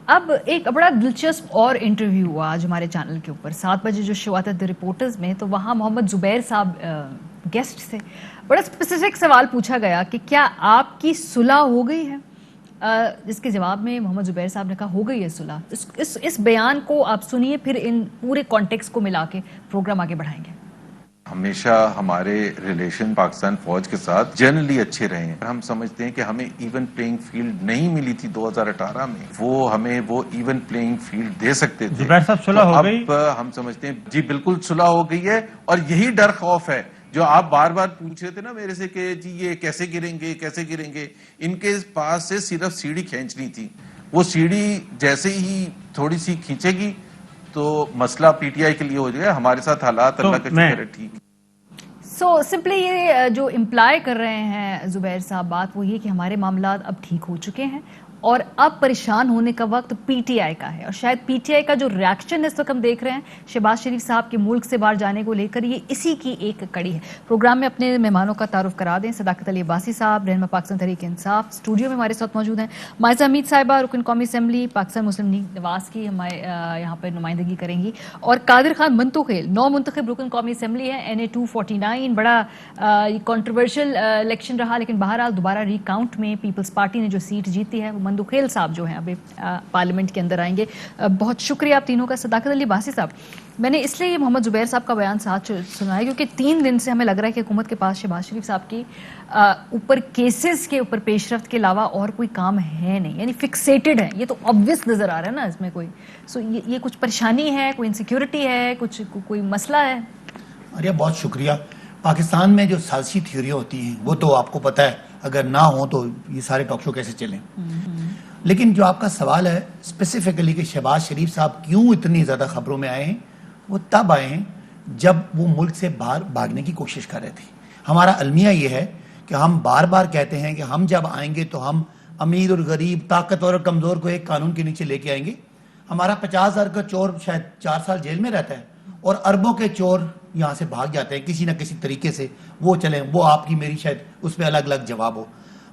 اب ایک بڑا دلچسپ اور انٹرویو ہوا آج ہمارے چینل کے اوپر 7 بجے جو شو آتا ہے دی رپورٹرز میں، تو وہاں محمد زبیر صاحب گیسٹ تھے. بڑا اسپیسیفک سوال پوچھا گیا کہ کیا آپ کی صلح ہو گئی ہے؟ جس کے جواب میں محمد زبیر صاحب نے کہا ہو گئی ہے صلح. اس بیان کو آپ سنیے، پھر ان پورے کانٹیکس کو ملا کے پروگرام آگے بڑھائیں گے. ہمیشہ ہمارے ریلیشن پاکستان فوج کے ساتھ جنرلی اچھے رہے ہیں. ہم سمجھتے ہیں کہ ہمیں ایون پلینگ فیلڈ نہیں ملی تھی 2018 میں، وہ ہمیں وہ ایون پلینگ فیلڈ دے سکتے تھے. زبیر صاحب صلح ہو گئی؟ اب ہم سمجھتے ہیں جی بالکل صلح ہو گئی ہے، اور یہی ڈر خوف ہے جو آپ بار بار پوچھ رہے تھے نا میرے سے کہ جی یہ کیسے گریں گے کیسے گریں گے. ان کے پاس سے صرف سیڑھی کھینچنی تھی. وہ سیڑھی جیسے ہی تھوڑی سی کھینچے گی تو مسئلہ پی ٹی آئی کے لیے ہو جائے گا. ہمارے ساتھ حالات اللہ کا شکر ہے ٹھیک. سو سمپلی یہ جو امپلائی کر رہے ہیں زبیر صاحب بات، وہ یہ کہ ہمارے معاملات اب ٹھیک ہو چکے ہیں اور اب پریشان ہونے کا وقت پی ٹی آئی کا ہے. اور شاید پی ٹی آئی کا جو ریاکشن اس وقت ہم دیکھ رہے ہیں شہباز شریف صاحب کے ملک سے باہر جانے کو لے کر، یہ اسی کی ایک کڑی ہے. پروگرام میں اپنے مہمانوں کا تعارف کرا دیں. صداقت علی عباسی صاحب رہنما پاکستان تحریک انصاف اسٹوڈیو میں ہمارے ساتھ موجود ہیں. مائزہ حمید صاحبہ رکن قومی اسمبلی پاکستان مسلم لیگ نواز کی ہمارے یہاں پر نمائندگی کریں گی. اور قادر خان منتخب نو منتخب رکن قومی اسمبلی ہے NA 249. بڑا کنٹروورشل الیکشن رہا، لیکن بہرحال دوبارہ ریکاؤنٹ میں پیپلز پارٹی نے جو سیٹ جیتی ہے وہ مندوخیل صاحب جو ہیں ابھی پارلیمنٹ کے اندر آئیں گے. بہت شکریہ آپ تینوں کا. صداقت علی عباسی صاحب، میں نے اس لیے یہ محمد زبیر صاحب کا بیان ساتھ سنایا کیونکہ 3 دن سے ہمیں لگ رہا ہے کہ حکومت کے پاس شہباز شریف صاحب کی اوپر کیسز کے اوپر پیش رفت کے علاوہ اور کوئی کام ہے نہیں، یعنی فکسیٹڈ ہے. یہ تو obvious نظر آ رہا ہے نا اس میں کوئی. سو یہ کچھ پریشانی ہے، کوئی انسیکیورٹی ہے، کوئی مسئلہ ہے؟ ارے بہت شکریہ. پاکستان میں جو سیاسی تھیوریاں ہوتی ہیں وہ تو آپ کو پتہ ہے، اگر نہ ہوں تو یہ سارے ٹاک شو کیسے چلیں. لیکن جو آپ کا سوال ہے اسپیسیفکلی کہ شہباز شریف صاحب کیوں اتنی زیادہ خبروں میں آئے ہیں، وہ تب آئے ہیں جب وہ ملک سے باہر بھاگنے کی کوشش کر رہے تھے. ہمارا المیہ یہ ہے کہ ہم بار بار کہتے ہیں کہ ہم جب آئیں گے تو ہم امیر اور غریب، طاقتور اور کمزور کو ایک قانون کے نیچے لے کے آئیں گے. ہمارا 50,000 کا چور شاید 4 سال جیل میں رہتا ہے اور اربوں کے چور یہاں سے بھاگ جاتے ہیں کسی نہ کسی طریقے سے. وہ چلیں، وہ آپ کی میری شاید اس پہ الگ الگ جواب ہو.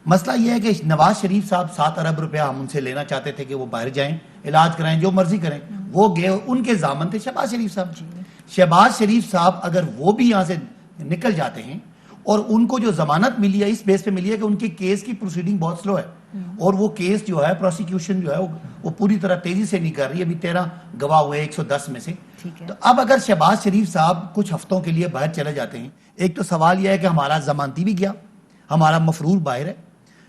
مسئلہ یہ ہے کہ نواز شریف صاحب 7 ارب روپیہ ہم ان سے لینا چاہتے تھے کہ وہ باہر جائیں، علاج کرائیں، جو مرضی کریں. وہ گئے، ان کے ضامن تھے شہباز شریف صاحب. شہباز شریف صاحب اگر وہ بھی یہاں سے نکل جاتے ہیں، اور ان کو جو ضمانت ملی ہے اس بیس پہ ملی ہے کہ ان کے کیس کی پروسیڈنگ بہت سلو ہے، اور وہ کیس جو ہے پروسیکیوشن جو ہے وہ پوری طرح تیزی سے نہیں کر رہی. ابھی 13 گواہ ہوئے 110 میں سے. تو اب اگر شہباز شریف صاحب کچھ ہفتوں کے لیے باہر چلے جاتے ہیں، ایک تو سوال یہ ہے کہ ہمارا ضمانتی بھی گیا، ہمارا مفرور باہر ہے.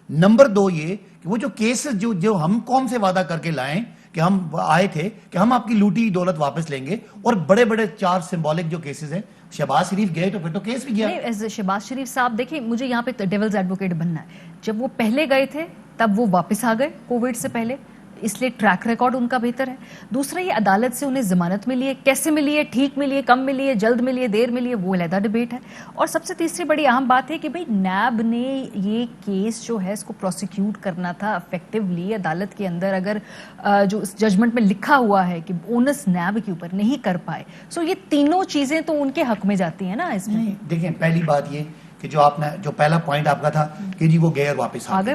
نمبر 2 یہ کہ وہ جو کیسز جو ہم قوم سے وعدہ کر کے لائیں کہ ہم آئے تھے کہ ہم آپ کی لوٹی دولت واپس لیں گے، اور بڑے بڑے 4 سمبولک جو کیسز ہیں، شہباز شریف گئے تو پھر تو کیس بھی گیا. شہباز شریف صاحب دیکھیں، مجھے یہاں پہ ڈیولز ایڈوکیٹ بننا ہے. جب وہ پہلے گئے تھے تب وہ واپس آ گئے کووڈ سے پہلے، اس لیے ٹریک ریکارڈ ان کا بہتر ہے. دوسرا یہ عدالت سے انہیں ضمانت ملی ہے، کیسے ملی ہے، ٹھیک ملی ہے، کم ملی ہے، جلد ملی ہے، دیر ملی ہے، وہ علیحدہ ڈیبیٹ ہے. اور سب سے تیسری بڑی اہم بات ہے کہ بھئی نیب نے یہ کیس جو ہے اس کو پروسیکیوٹ کرنا تھا افیکٹولی عدالت کے اندر. اگر جو اس ججمنٹ میں لکھا ہوا ہے کہ اونس نیب کے اوپر نہیں کر پائے، سو یہ تینوں چیزیں تو ان کے حق میں جاتی ہیں نا اس میں. دیکھیں، پہلی بات یہ کہ جو پہلا پوائنٹ آپ کا تھا کہ جی وہ گئے اور واپس آ گئے.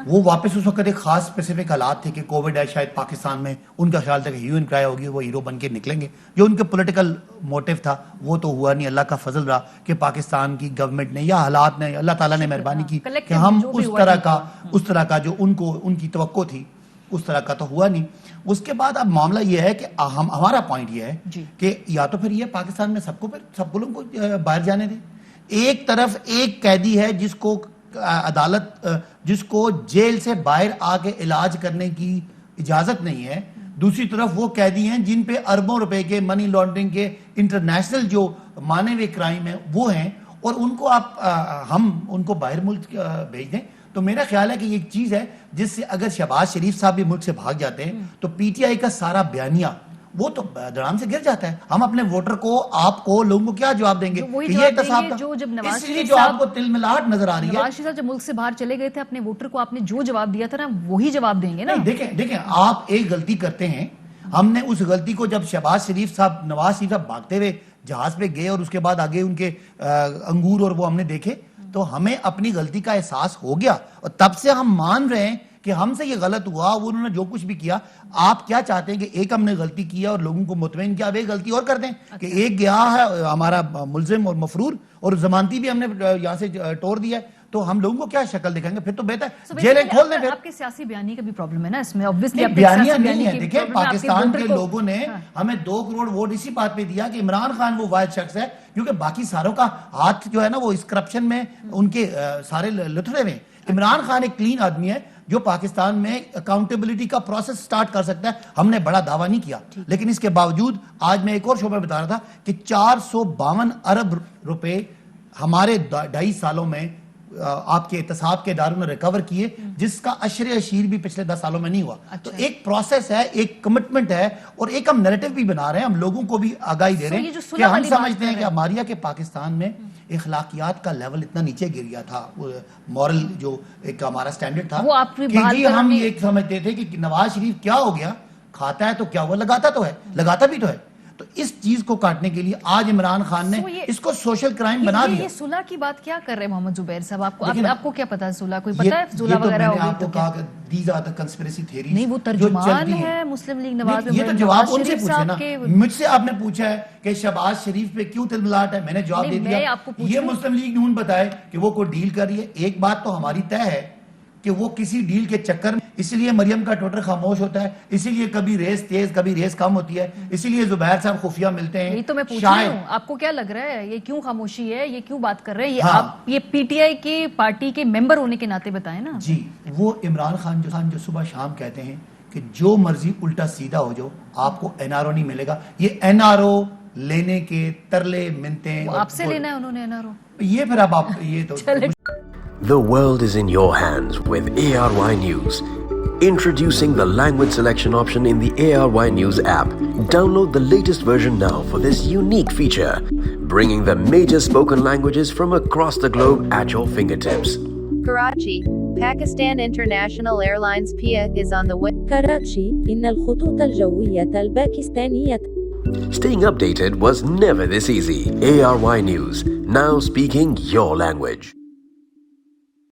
وہ واپس اس وقت ایک خاص اسپیسیفک حالات تھے کہ کووڈ ہے شاید پاکستان میں، ان کا خیال تھا کہ ہیو انکرائی ہوگی، وہ ہیرو بن کے نکلیں گے. جو ان کے پولیٹیکل موٹیو تھا وہ تو ہوا نہیں. اللہ کا فضل رہا کہ پاکستان کی گورنمنٹ نے یا حالات نے، اللہ تعالیٰ نے مہربانی کی کہ ہم اس طرح کا جو ان کی توقع تھی اس طرح کا تو ہوا نہیں. اس کے بعد اب معاملہ یہ ہے کہ ہمارا پوائنٹ یہ ہے کہ یا تو پھر یہ پاکستان میں سب لوگوں کو باہر جانے دیں. ایک طرف ایک قیدی ہے جس کو عدالت جس کو جیل سے باہر آ کے علاج کرنے کی اجازت نہیں ہے، دوسری طرف وہ قیدی ہیں جن پہ اربوں روپے کے منی لانڈرنگ کے انٹرنیشنل جو مانے ہوئے کرائم ہیں وہ ہیں، اور ان کو ہم ان کو باہر ملک بھیج دیں. تو میرا خیال ہے کہ یہ ایک چیز ہے جس سے اگر شہباز شریف صاحب بھی ملک سے بھاگ جاتے ہیں تو پی ٹی آئی کا سارا بیانیہ وہ تو دڑام سے گر جاتا ہے. ہم اپنے ووٹر کو، آپ کو، لوگوں کو کیا جواب دیں گے کہ یہ احتساب تھا؟ جو آپ کو تل ملاٹ نظر آ رہی ہے، نواز شریف صاحب جب ملک سے باہر چلے گئے تھے اپنے ووٹر کو آپ نے جو جواب دیا تھا نا وہی جواب دیں گے نا. دیکھیں آپ ایک غلطی کرتے ہیں. ہم نے اس غلطی کو جب شہباز شریف صاحب، نواز شریف صاحب بھاگتے ہوئے جہاز پہ گئے اور اس کے بعد آگے ان کے انگور اور وہ ہم نے دیکھے، تو ہمیں اپنی غلطی کا احساس ہو گیا، اور تب سے ہم مان رہے ہیں کہ ہم سے یہ غلط ہوا, وہ انہوں نے جو کچھ بھی کیا, آپ کیا چاہتے ہیں کہ ایک ہم نے غلطی کیا اور لوگوں کو مطمئن کیا, اب ایک غلطی اور کر دیں کہ ایک گیا ہے ہمارا ملزم اور مفرور اور ضمانتی بھی ہم نے یہاں سے توڑ دیا ہے, تو ہم لوگوں کو کیا شکل دکھائیں گے؟ پھر تو بہتر جیلیں کھول دیں. پھر آپ کے سیاسی بیانی کا بھی پرابلم ہے نا اس میں, obviously بیانیاں نہیں ہے. دیکھیں پاکستان کے لوگوں نے ہمیں 2 کروڑ ووٹ اسی بات پہ دیا کہ عمران خان وہ واحد شخص ہے, کیونکہ باقی ساروں کا ہاتھ جو ہے نا وہ اس کرپشن میں ان کے سارے لتھڑے میں. عمران خان ایک کلین آدمی ہے جو پاکستان میں اکاؤنٹیبلٹی کا پروسیس سٹارٹ کر سکتا ہے. ہم نے بڑا دعویٰ نہیں کیا, لیکن اس کے باوجود آج میں ایک اور شعبہ بتا رہا تھا کہ 452 ارب روپے ہمارے 2.5 سالوں میں آپ کے احتساب کے اداروں نے ریکور کیے, جس کا عشر اشیر بھی پچھلے 10 سالوں میں نہیں ہوا. تو ایک پروسیس ہے, ایک کمٹمنٹ ہے, اور ایک ہم نیریٹو بھی بنا رہے ہیں, ہم لوگوں کو بھی آگاہی دے رہے ہیں کہ ہم سمجھتے ہیں کہ ہماریا کے پاکستان میں اخلاقیات کا لیول اتنا نیچے گر گیا تھا, مورل جو ایک ہمارا سٹینڈرڈ تھا, کہ جی ہم یہ سمجھتے تھے کہ نواز شریف کیا ہو گیا, کھاتا ہے تو کیا وہ لگاتا تو ہے, لگاتا بھی تو ہے. تو اس چیز کو کاٹنے کے لیے آج عمران خان نے اس کو سوشل کرائم بنا دیا. یہ صلح کی بات کیا کر رہے ہیں محمد زبیر صاحب؟ آپ کو کیا پتا ہے صلح, کوئی پتا ہے صلح وغیرہ ہوگی؟ آپ کو کہا کہ these are the conspiracy theories. نہیں, وہ ترجمان ہے مسلم لیگ نواز. یہ تو جواب ان سے پوچھے نا, مجھ سے آپ نے پوچھا ہے کہ شہباز شریف پہ کیوں تلملاٹ ہے, میں نے جواب دے دیا. یہ مسلم لیگ نون بتائے کہ وہ کوئی ڈیل کر رہی ہے. ایک بات تو ہماری طے ہے کہ وہ کسی ڈیل کے چکر میں, اسی لیے مریم کا ٹویٹر خاموش ہوتا ہے, اسی لیے کبھی ریس تیز کبھی ریس کم ہوتی ہے, اسی لیے زبیر صاحب خفیہ ملتے ہیں. یہ تو میں پوچھ رہی ہوں, آپ کو کیا لگ رہا ہے یہ کیوں خاموشی ہے, یہ کیوں بات کر رہے ہیں؟ یہ آپ یہ پی ٹی آئی کی پارٹی کے ممبر ہونے کے ناطے بتائیں نا. جی, وہ عمران خان جو صبح شام کہتے ہیں کہ جو مرضی الٹا سیدھا ہو جاؤ آپ کو این آر او نہیں ملے گا. یہ این آر او لینے کے ترلے منتے آپ سے لینا ہے انہوں نے این آر او, یہ پھر اب آپ یہ تو The world is in your hands with ARY News. Introducing the language selection option in the ARY News app. Download the latest version now for this unique feature, bringing the major spoken languages from across the globe at your fingertips. Karachi, Pakistan International Airlines PIA is on the way. كراتشي إن الخطوط الجوية الباكستانية. Staying updated was never this easy. ARY News, now speaking your language.